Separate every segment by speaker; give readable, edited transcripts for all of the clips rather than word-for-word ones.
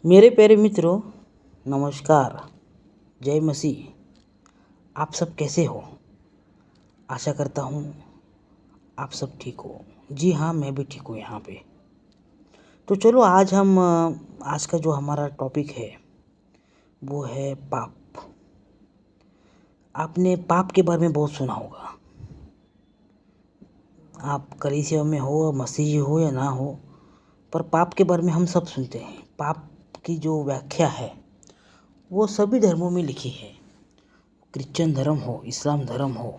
Speaker 1: मेरे प्यारे मित्रों, नमस्कार। जय मसीह। आप सब कैसे हो? आशा करता हूँ आप सब ठीक हो। जी हाँ, मैं भी ठीक हूँ यहाँ पे। तो चलो आज का जो हमारा टॉपिक है वो है पाप। आपने पाप के बारे में बहुत सुना होगा। आप कलीसिया में हो, मसीही हो या ना हो, पर पाप के बारे में हम सब सुनते हैं। पाप की जो व्याख्या है वो सभी धर्मों में लिखी है। क्रिश्चियन धर्म हो, इस्लाम धर्म हो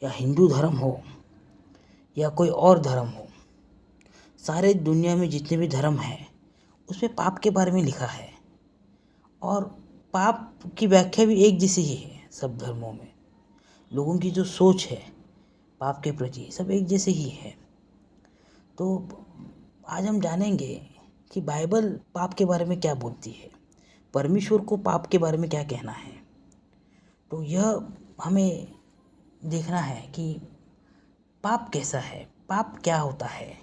Speaker 1: या हिंदू धर्म हो या कोई और धर्म हो, सारे दुनिया में जितने भी धर्म हैं उसमें पाप के बारे में लिखा है। और पाप की व्याख्या भी एक जैसी ही है सब धर्मों में। लोगों की जो सोच है पाप के प्रति सब एक जैसे ही है। तो आज हम जानेंगे कि बाइबल पाप के बारे में क्या बोलती है, परमेश्वर को पाप के बारे में क्या कहना है। तो यह हमें देखना है कि पाप कैसा है, पाप क्या होता है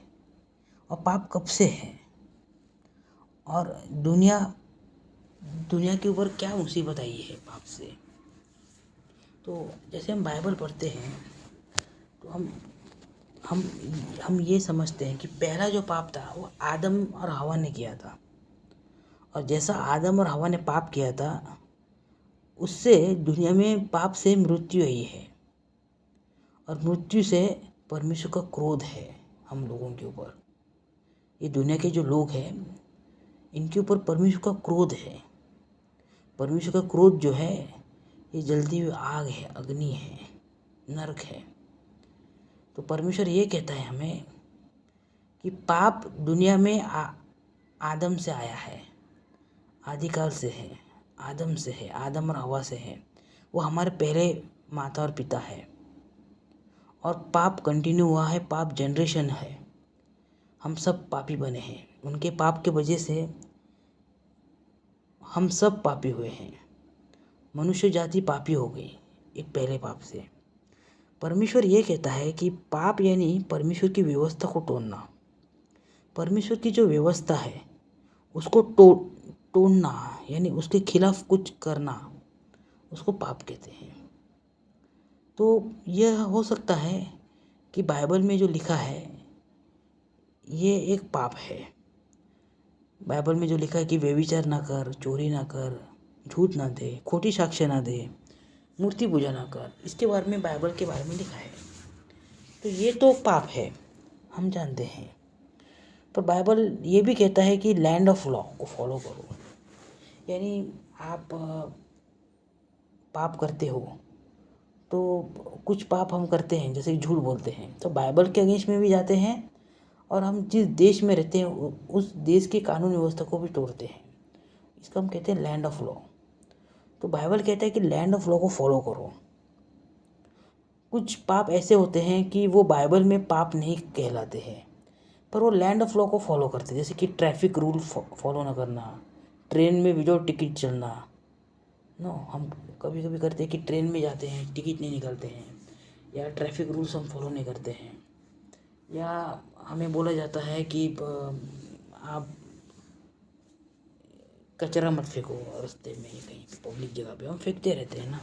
Speaker 1: और पाप कब से है और दुनिया के ऊपर क्या मुसीबत आई है पाप से। तो जैसे हम बाइबल पढ़ते हैं तो हम हम ये समझते हैं कि पहला जो पाप था वो आदम और हवा ने किया था। और जैसा आदम और हवा ने पाप किया था उससे दुनिया में पाप से मृत्यु आई है। और मृत्यु से परमेश्वर का क्रोध है हम लोगों के ऊपर। ये दुनिया के जो लोग हैं इनके ऊपर परमेश्वर का क्रोध है। परमेश्वर का क्रोध जो है ये जलती हुई आग है, अग्नि है, नरक है। तो परमेश्वर ये कहता है हमें कि पाप दुनिया में आदम से आया है, आदिकाल से है, आदम से है, आदम और हवा से है। वो हमारे पहले माता और पिता है। और पाप कंटिन्यू हुआ है, पाप जनरेशन है। हम सब पापी बने हैं। उनके पाप के वजह से हम सब पापी हुए हैं। मनुष्य जाति पापी हो गई एक पहले पाप से। परमेश्वर ये कहता है कि पाप यानी परमेश्वर की व्यवस्था को तोड़ना। परमेश्वर की जो व्यवस्था है उसको तोड़ना यानी उसके खिलाफ कुछ करना, उसको पाप कहते हैं। तो यह हो सकता है कि बाइबल में जो लिखा है ये एक पाप है। बाइबल में जो लिखा है कि व्यभिचार ना कर, चोरी ना कर, झूठ ना दे, खोटी साक्ष्य ना दे, मूर्ति पूजा ना कर, इसके बारे में बाइबल के बारे में लिखा है। तो ये तो पाप है, हम जानते हैं। पर बाइबल ये भी कहता है कि लैंड ऑफ लॉ को फॉलो करो। यानी आप पाप करते हो तो कुछ पाप हम करते हैं, जैसे झूठ बोलते हैं तो बाइबल के अगेंस्ट में भी जाते हैं। और हम जिस देश में रहते हैं उस देश की कानून व्यवस्था को भी तोड़ते हैं। इसको हम कहते हैं लैंड ऑफ लॉ। तो बाइबल कहता है कि लैंड ऑफ लॉ को फॉलो करो। कुछ पाप ऐसे होते हैं कि वो बाइबल में पाप नहीं कहलाते हैं पर वो लैंड ऑफ लॉ को फॉलो करते हैं। जैसे कि ट्रैफिक रूल फॉलो ना करना, ट्रेन में विदाउट टिकट चलना। नो, हम कभी कभी करते हैं कि ट्रेन में जाते हैं, टिकट नहीं निकालते हैं, या ट्रैफिक रूल्स हम फॉलो नहीं करते हैं, या हमें बोला जाता है कि आप कचरा मत फेंको रास्ते में, कहीं पब्लिक जगह पे हम फेंकते रहते हैं ना,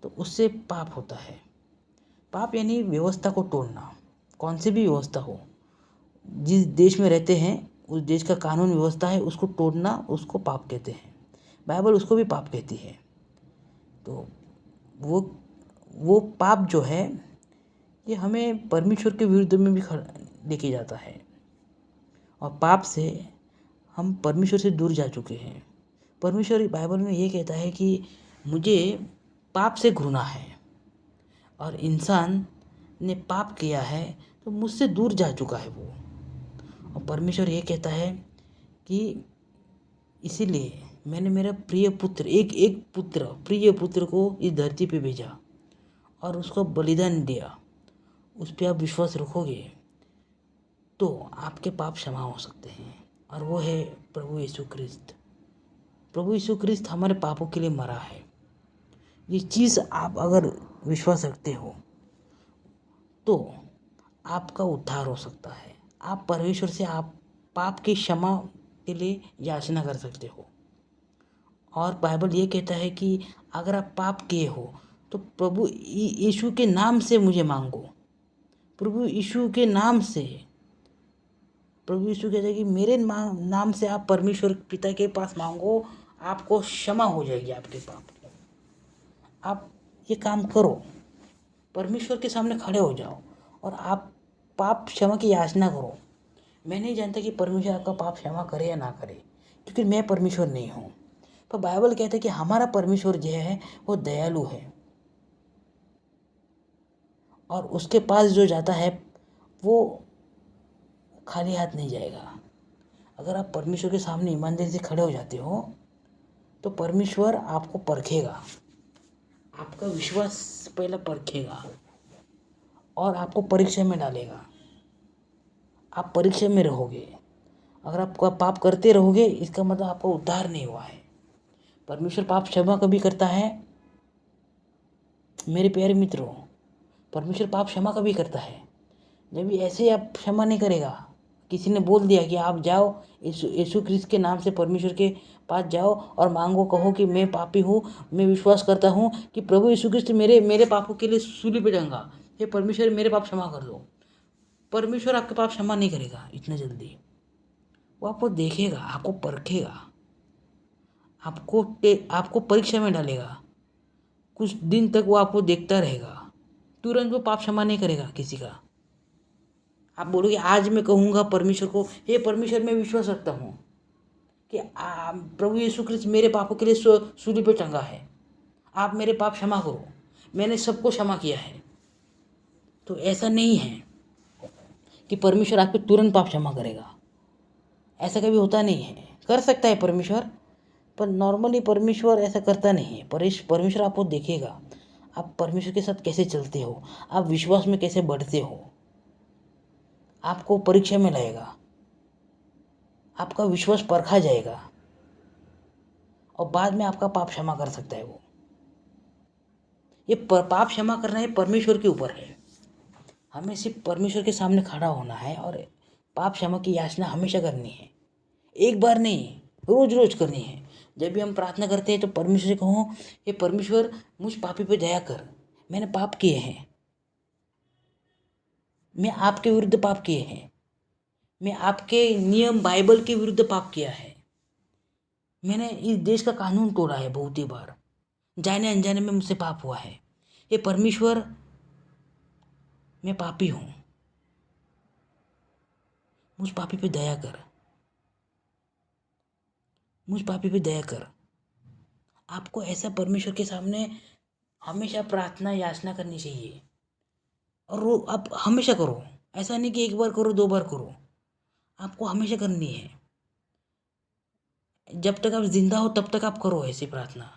Speaker 1: तो उससे पाप होता है। पाप यानी व्यवस्था को तोड़ना। कौन सी भी व्यवस्था हो, जिस देश में रहते हैं उस देश का कानून व्यवस्था है उसको तोड़ना, उसको पाप कहते हैं। बाइबल उसको भी पाप कहती है। तो वो पाप जो है ये हमें परमेश्वर के विरुद्ध में भी लेके जाता है। और पाप से हम परमेश्वर से दूर जा चुके हैं। परमेश्वर बाइबल में ये कहता है कि मुझे पाप से घृणा है। और इंसान ने पाप किया है तो मुझसे दूर जा चुका है वो। और परमेश्वर ये कहता है कि इसीलिए मैंने मेरा प्रिय पुत्र, एक पुत्र, प्रिय पुत्र को इस धरती पे भेजा और उसको बलिदान दिया। उस पर आप विश्वास रखोगे तो आपके पाप क्षमा हो सकते हैं। और वो है प्रभु यीशु ख्रिस्त। प्रभु यीशु ख्रिस्त हमारे पापों के लिए मरा है। ये चीज़ आप अगर विश्वास रखते हो तो आपका उद्धार हो सकता है। आप परमेश्वर से आप पाप की क्षमा के लिए याचना कर सकते हो। और बाइबल ये कहता है कि अगर आप पाप किए हो तो प्रभु यीशु के नाम से मुझे मांगो। प्रभु यीशु के नाम से, प्रभु यीशु कहता है कि मेरे नाम से आप परमेश्वर पिता के पास मांगो, आपको क्षमा हो जाएगी आपके पाप की। आप ये काम करो, परमेश्वर के सामने खड़े हो जाओ और आप पाप क्षमा की याचना करो। मैं नहीं जानता कि परमेश्वर आपका पाप क्षमा करे या ना करे, क्योंकि मैं परमेश्वर नहीं हूँ। पर बाइबल कहता है कि हमारा परमेश्वर जो है वो दयालु है और उसके पास जो जाता है वो खाली हाथ नहीं जाएगा। अगर आप परमेश्वर के सामने ईमानदारी से खड़े हो जाते हो तो परमेश्वर आपको परखेगा, आपका विश्वास पहले परखेगा और आपको परीक्षा में डालेगा। आप परीक्षा में रहोगे। अगर आप पाप करते रहोगे इसका मतलब आपका उद्धार नहीं हुआ है। परमेश्वर पाप क्षमा कभी करता है मेरे प्यारे मित्रों, परमेश्वर पाप क्षमा कभी करता है जब भी ऐसे आप क्षमा नहीं करेगा। किसी ने बोल दिया कि आप जाओ यीशु क्रिस्त के नाम से परमेश्वर के पास जाओ और मांगो, कहो कि मैं पापी हूँ, मैं विश्वास करता हूँ कि प्रभु यीशु क्रिस्त मेरे पापों के लिए सूली पे टंगा, हे परमेश्वर मेरे पाप क्षमा कर दो। परमेश्वर आपके पाप क्षमा नहीं करेगा इतना जल्दी। वो आपको देखेगा, आपको परखेगा, आपको परीक्षा में डालेगा। कुछ दिन तक वो आपको देखता रहेगा। तुरंत वो पाप क्षमा नहीं करेगा किसी का। आप बोलोगे आज मैं कहूँगा परमेश्वर को, हे परमेश्वर मैं विश्वास रखता हूँ कि प्रभु यीशु क्रिस्त मेरे पापों के लिए सूली पे टंगा है, आप मेरे पाप क्षमा करो, मैंने सबको क्षमा किया है। तो ऐसा नहीं है कि परमेश्वर आपके तुरंत पाप क्षमा करेगा, ऐसा कभी होता नहीं है। कर सकता है परमेश्वर, पर नॉर्मली परमेश्वर ऐसा करता नहीं है। परमेश्वर आपको देखेगा आप परमेश्वर के साथ कैसे चलते हो, आप विश्वास में कैसे बढ़ते हो, आपको परीक्षा में लाएगा, आपका विश्वास परखा जाएगा और बाद में आपका पाप क्षमा कर सकता है वो। ये पाप क्षमा करना है परमेश्वर के ऊपर है। हमें सिर्फ परमेश्वर के सामने खड़ा होना है और पाप क्षमा की याचना हमेशा करनी है, एक बार नहीं, रोज रोज करनी है। जब भी हम प्रार्थना करते हैं तो परमेश्वर से कहो, ये परमेश्वर मुझ पापी पे दया कर, मैंने पाप किए हैं, मैं आपके विरुद्ध पाप किए हैं, मैं आपके नियम बाइबल के विरुद्ध पाप किया है, मैंने इस देश का कानून तोड़ा है बहुत ही बार, जाने अनजाने में मुझसे पाप हुआ है। ये परमेश्वर मैं पापी हूँ, मुझ पापी पे दया कर, मुझ पापी पे दया कर। आपको ऐसा परमेश्वर के सामने हमेशा प्रार्थना याचना करनी चाहिए और आप हमेशा करो। ऐसा नहीं कि एक बार करो, दो बार करो, आपको हमेशा करनी है। जब तक आप जिंदा हो तब तक आप करो ऐसी प्रार्थना,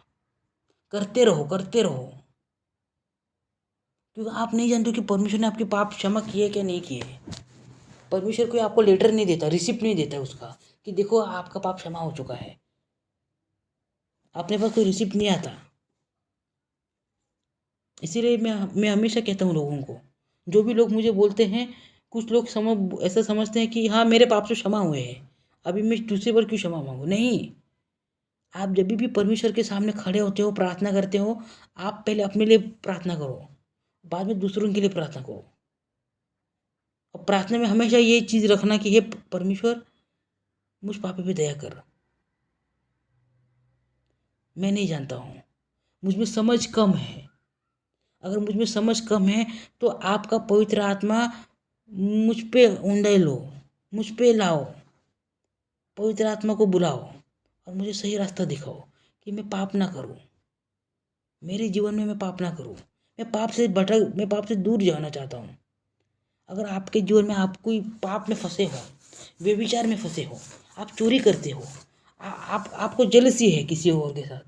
Speaker 1: करते रहो करते रहो, क्योंकि आप नहीं जानते कि परमेश्वर ने आपके पाप क्षमा किए क्या नहीं किए। परमेश्वर कोई आपको लेटर नहीं देता, रिसिप्ट नहीं देता उसका कि देखो आपका पाप क्षमा हो चुका है, अपने पास कोई रिसिप्ट नहीं आता। इसीलिए मैं हमेशा कहता हूँ लोगों को, जो भी लोग मुझे बोलते हैं, कुछ लोग ऐसा समझते हैं कि हाँ मेरे पाप तो क्षमा हुए हैं, अभी मैं दूसरे पर क्यों क्षमा मांगू। नहीं, आप जब भी परमेश्वर के सामने खड़े होते हो, प्रार्थना करते हो, आप पहले अपने लिए प्रार्थना करो, बाद में दूसरों के लिए प्रार्थना करो। और प्रार्थना में हमेशा ये चीज़ रखना कि हे परमेश्वर मुझ पापी पे दया कर, मैं नहीं जानता हूँ, मुझ में समझ कम है। अगर मुझ में समझ कम है तो आपका पवित्र आत्मा मुझ पे उंडे लो, मुझ पे लाओ, पवित्र आत्मा को बुलाओ और मुझे सही रास्ता दिखाओ कि मैं पाप ना करूं, मेरे जीवन में मैं पाप ना करूं। मैं पाप से दूर जाना चाहता हूं। अगर आपके जीवन में आप कोई पाप में फंसे हो, व्यभिचार में फंसे हो, आप चोरी करते हो, आपको जेलसी है किसी और के साथ,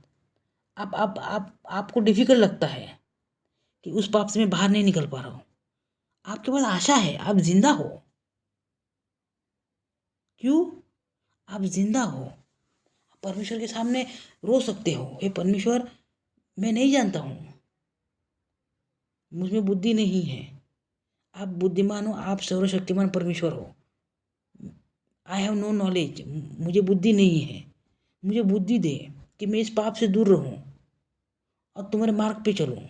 Speaker 1: आपको डिफिकल्ट लगता है कि उस पाप से मैं बाहर नहीं निकल पा रहा हूँ, आपके पास आशा है, आप जिंदा हो। क्यों? आप जिंदा हो, परमेश्वर के सामने रो सकते हो, हे परमेश्वर मैं नहीं जानता हूँ, मुझ में बुद्धि नहीं है, आप बुद्धिमान हो, आप सर्वशक्तिमान परमेश्वर हो, आई हैव नो नॉलेज, मुझे बुद्धि नहीं है, मुझे बुद्धि दे कि मैं इस पाप से दूर रहूं और तुम्हारे मार्ग पे चलूं।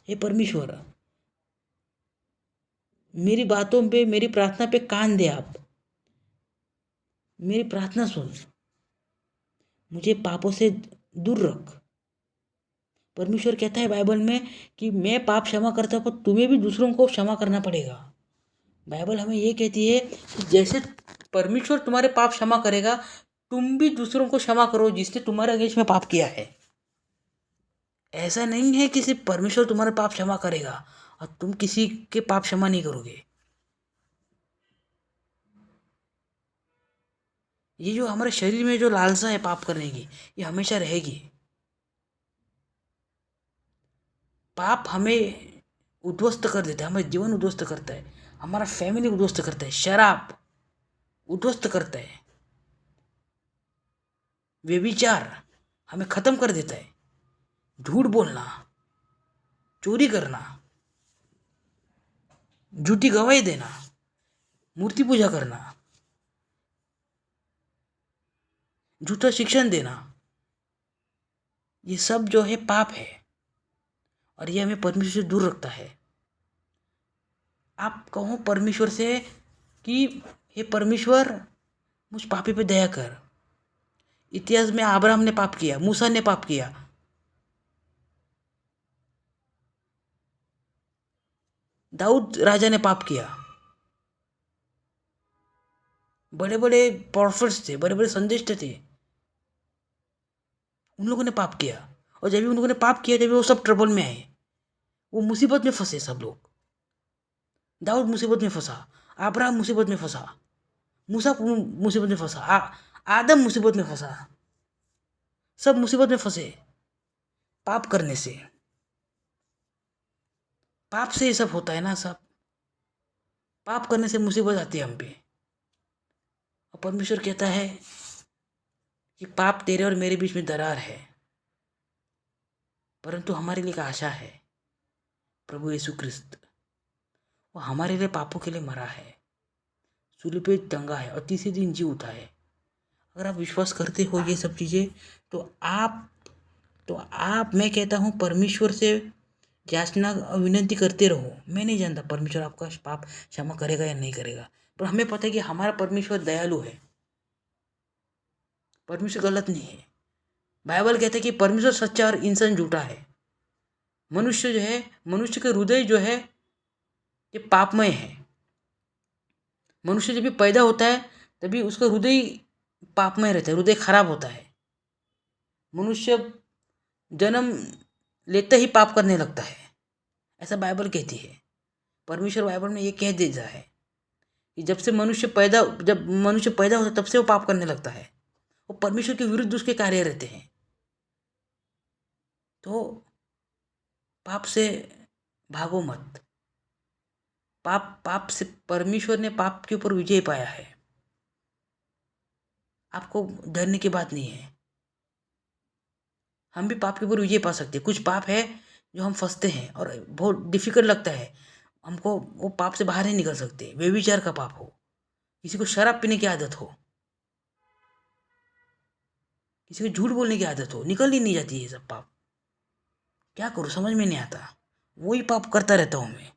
Speaker 1: हे परमेश्वर, मेरी बातों पे, मेरी प्रार्थना पे कान दे आप, मेरी प्रार्थना सुन, मुझे पापों से दूर रख। परमेश्वर कहता है बाइबल में कि मैं पाप क्षमा करता हूँ, पर तुम्हें भी दूसरों को क्षमा करना पड़ेगा। बाइबल हमें ये कहती है कि जैसे परमेश्वर तुम्हारे पाप क्षमा करेगा, तुम भी दूसरों को क्षमा करो जिसने तुम्हारे अगेंस्ट में पाप किया है। ऐसा नहीं है कि सिर्फ परमेश्वर तुम्हारे पाप क्षमा करेगा और तुम किसी के पाप क्षमा नहीं करोगे। ये जो हमारे शरीर में जो लालसा है पाप करने की, ये हमेशा रहेगी। पाप हमें उद्ध्वस्त कर देता है, हमारे जीवन उद्ध्वस्त करता है, हमारा फैमिली उद्ध्वस्त करता है, शराब उद्ध्वस्त करता है, व्यभिचार हमें खत्म कर देता है, झूठ बोलना, चोरी करना, झूठी गवाही देना, मूर्ति पूजा करना, झूठा शिक्षण देना, ये सब जो है पाप है और ये हमें परमेश्वर से दूर रखता है। आप कहो परमेश्वर से कि हे परमेश्वर, मुझ पापी पे दया कर। इतिहास में अब्राहम ने पाप किया, मूसा ने पाप किया, दाऊद राजा ने पाप किया, बड़े बड़े प्रॉफिट्स थे, बड़े बड़े संदेश थे, उन लोगों ने पाप किया। और जब भी उन लोगों ने पाप किया, जब वो सब ट्रबल में आए, वो मुसीबत में फंसे सब लोग। दाऊद मुसीबत में फंसा, अब्राहम मुसीबत में फंसा, मूसा मुसीबत में फंसा, आदम मुसीबत में फंसा, सब मुसीबत में फंसे पाप करने से। पाप से ये सब होता है ना, सब पाप करने से मुसीबत आती है हम पे। और परमेश्वर कहता है कि पाप तेरे और मेरे बीच में दरार है, परंतु हमारे लिए एक आशा है, प्रभु यीशु क्रिस्त। वो हमारे लिए पापों के लिए मरा है, सूली पे टंगा है और तीसरे दिन जी उठा है। अगर आप विश्वास करते हो ये सब चीज़ें, तो आप मैं कहता हूँ परमेश्वर से याचना विनती करते रहो। मैं नहीं जानता परमेश्वर आपका पाप क्षमा करेगा या नहीं करेगा, पर हमें पता है कि हमारा परमेश्वर दयालु है, परमेश्वर गलत नहीं है। बाइबल कहता है कि परमेश्वर सच्चा और इंसान झूठा है। मनुष्य जो है, मनुष्य का हृदय जो है ये पापमय है। मनुष्य जब भी पैदा होता है तभी उसका हृदय पापमय रहता है, हृदय खराब होता है। मनुष्य जन्म लेते ही पाप करने लगता है, ऐसा बाइबल कहती है। परमेश्वर बाइबल में ये कह देता है कि जब मनुष्य पैदा होता है तब से वो पाप करने लगता है, वो परमेश्वर के विरुद्ध उसके कार्य रहते हैं। तो पाप से भागो मत। पाप से परमेश्वर ने पाप के ऊपर विजय पाया है, आपको डरने की बात नहीं है। हम भी पाप के ऊपर विजय पा सकते हैं। कुछ पाप है जो हम फंसते हैं और बहुत डिफिकल्ट लगता है हमको, वो पाप से बाहर नहीं निकल सकते। व्यभिचार का पाप हो, किसी को शराब पीने की आदत हो, किसी को झूठ बोलने की आदत हो, निकल ही नहीं जाती है सब पाप। क्या करूँ समझ में नहीं आता, वही पाप करता रहता हूँ मैं।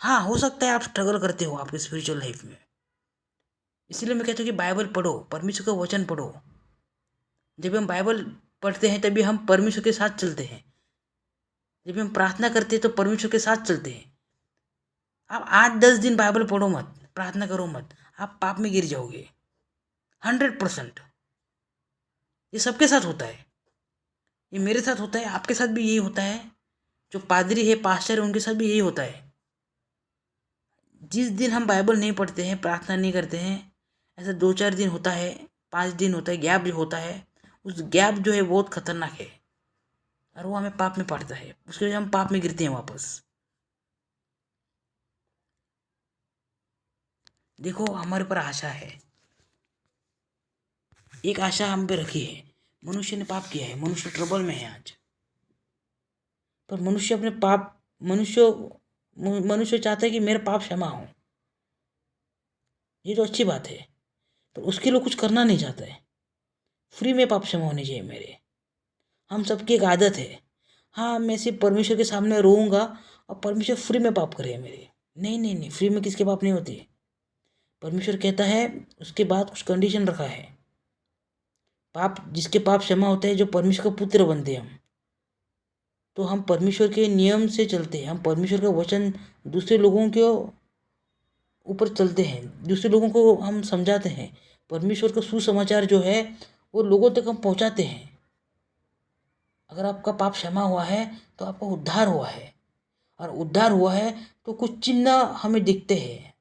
Speaker 1: हाँ, हो सकता है आप स्ट्रगल करते हो आपके स्पिरिचुअल लाइफ में, इसलिए मैं कहता हूँ कि बाइबल पढ़ो, परमेश्वर का वचन पढ़ो। जब हम बाइबल पढ़ते हैं तभी हम परमेश्वर के साथ चलते हैं। जब हम प्रार्थना करते हैं तो परमेश्वर के साथ चलते हैं। आप 8-10 दिन बाइबल पढ़ो मत, प्रार्थना करो मत, आप पाप में गिर जाओगे 100%। ये सबके साथ होता है, ये मेरे साथ होता है, आपके साथ भी यही होता है। जो पादरी है, पास्टर है, उनके साथ भी यही होता है। जिस दिन हम बाइबल नहीं पढ़ते हैं, प्रार्थना नहीं करते हैं, ऐसा 2-4 दिन होता है, 5 दिन होता है, गैप जो होता है, उस गैप जो है बहुत खतरनाक है और वो हमें पाप में पड़ता है, उसके वजह हम पाप में गिरते हैं वापस। देखो, हमारे ऊपर आशा है, एक आशा हम पे रखी है। मनुष्य ने पाप किया है, मनुष्य ट्रबल में है आज, पर मनुष्य अपने पाप मनुष्य चाहता है कि मेरे पाप क्षमा हो। ये तो अच्छी बात है, पर उसके लिए कुछ करना नहीं चाहता है। फ्री में पाप क्षमा होने चाहिए मेरे। हम सबकी एक आदत है, हाँ मैं सिर्फ परमेश्वर के सामने रोऊंगा और परमेश्वर फ्री में पाप करे मेरे। नहीं नहीं नहीं, फ्री में किसके पाप नहीं होते। परमेश्वर कहता है, उसके बाद कुछ कंडीशन रखा है। पाप जिसके पाप क्षमा होते हैं, जो परमेश्वर का पुत्र बनते हैं हम, तो हम परमेश्वर के नियम से चलते हैं, हम परमेश्वर का वचन दूसरे लोगों के ऊपर चलते हैं, दूसरे लोगों को हम समझाते हैं। परमेश्वर का सुसमाचार जो है वो लोगों तक हम पहुंचाते हैं। अगर आपका पाप क्षमा हुआ है तो आपका उद्धार हुआ है, और उद्धार हुआ है तो कुछ चिन्ह हमें दिखते हैं।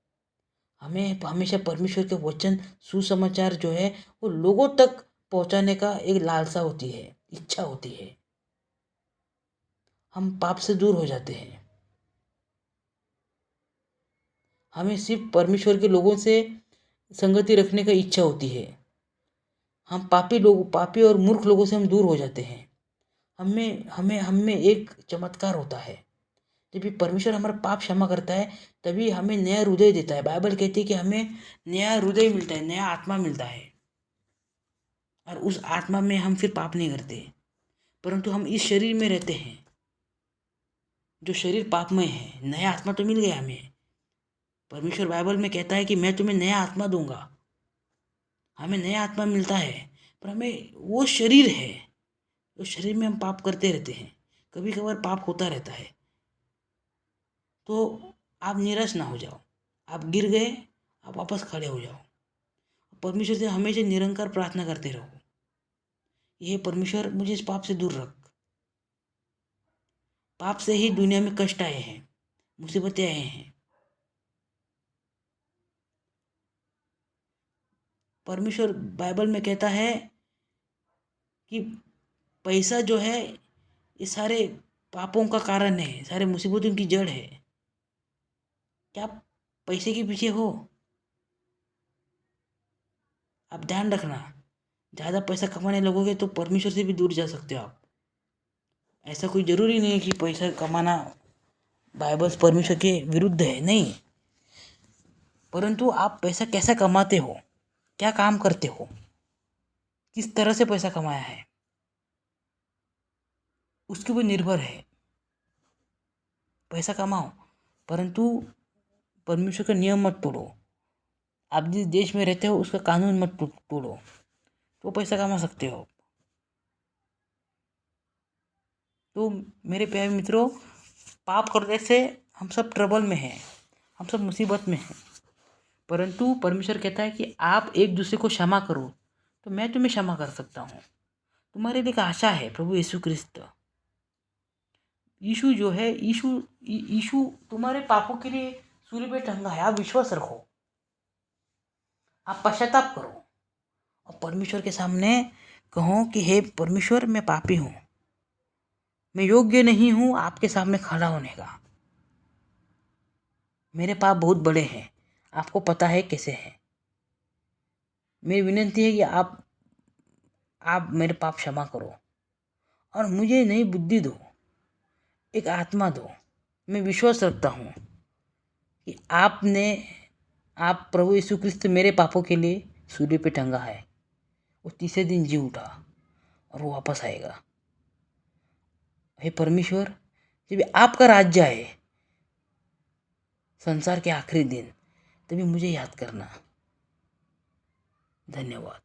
Speaker 1: हमें हमेशा परमेश्वर के वचन सुसमाचार जो है वो लोगों तक पहुंचाने का एक लालसा होती है, इच्छा होती है। हम पाप से दूर हो जाते हैं। हमें सिर्फ परमेश्वर के लोगों से संगति रखने का इच्छा होती है। हम पापी और मूर्ख लोगों से हम दूर हो जाते हैं। हमें एक चमत्कार होता है, जब भी परमेश्वर हमारा पाप क्षमा करता है तभी हमें नया हृदय देता है। बाइबल कहती है कि हमें नया हृदय मिलता है, नया आत्मा मिलता है, और उस आत्मा में हम फिर पाप नहीं करते। परंतु हम इस शरीर में रहते हैं, जो शरीर पापमय है। नया आत्मा तो मिल गया हमें। परमेश्वर बाइबल में कहता है कि मैं तुम्हें नया आत्मा दूंगा। हमें नया आत्मा मिलता है, पर हमें वो शरीर है, उस शरीर में हम पाप करते रहते हैं। कभी कभार पाप होता रहता है, तो आप निराश ना हो जाओ। आप गिर गए, आप वापस खड़े हो जाओ। परमेश्वर से हमेशा निरंकार प्रार्थना करते रहो, यह परमेश्वर मुझे इस पाप से दूर रख। पाप से ही दुनिया में कष्ट आए हैं, मुसीबतें आए हैं। परमेश्वर बाइबल में कहता है कि पैसा जो है ये सारे पापों का कारण है, सारे मुसीबतों की जड़ है। क्या आप पैसे के पीछे हो? आप ध्यान रखना, ज़्यादा पैसा कमाने लगोगे तो परमेश्वर से भी दूर जा सकते हो आप। ऐसा कोई ज़रूरी नहीं है कि पैसा कमाना बाइबल परमेश्वर के विरुद्ध है, नहीं। परंतु आप पैसा कैसा कमाते हो, क्या काम करते हो, किस तरह से पैसा कमाया है, उसके ऊपर निर्भर है। पैसा कमाओ, परंतु परमेश्वर का नियम मत तोड़ो। आप जिस देश में रहते हो उसका कानून मत तोड़ो, तो पैसा कमा सकते हो। तो मेरे प्यारे मित्रों, पाप करने से हम सब ट्रबल में हैं, हम सब मुसीबत में हैं। परंतु परमेश्वर कहता है कि आप एक दूसरे को क्षमा करो, तो मैं तुम्हें क्षमा कर सकता हूँ। तुम्हारे लिए एक आशा है, प्रभु यीशु क्रिस्त। यीशु जो है, यीशु तुम्हारे पापों के लिए सूली पे टंगा है। आप विश्वास रखो, आप पश्चाताप करो, और परमेश्वर के सामने कहो कि हे परमेश्वर, मैं पापी हूँ, मैं योग्य नहीं हूँ आपके सामने खड़ा होने का। मेरे पाप बहुत बड़े हैं, आपको पता है कैसे है। मेरी विनती है कि आप मेरे पाप क्षमा करो और मुझे नई बुद्धि दो, एक आत्मा दो। मैं विश्वास रखता हूँ कि आप प्रभु यीशु क्रिस्त मेरे पापों के लिए सूली पे टंगा है। वो तीसरे दिन जी उठा और वो वापस आएगा। हे परमेश्वर, जब आपका राज्य आए संसार के आखिरी दिन, तभी मुझे याद करना। धन्यवाद।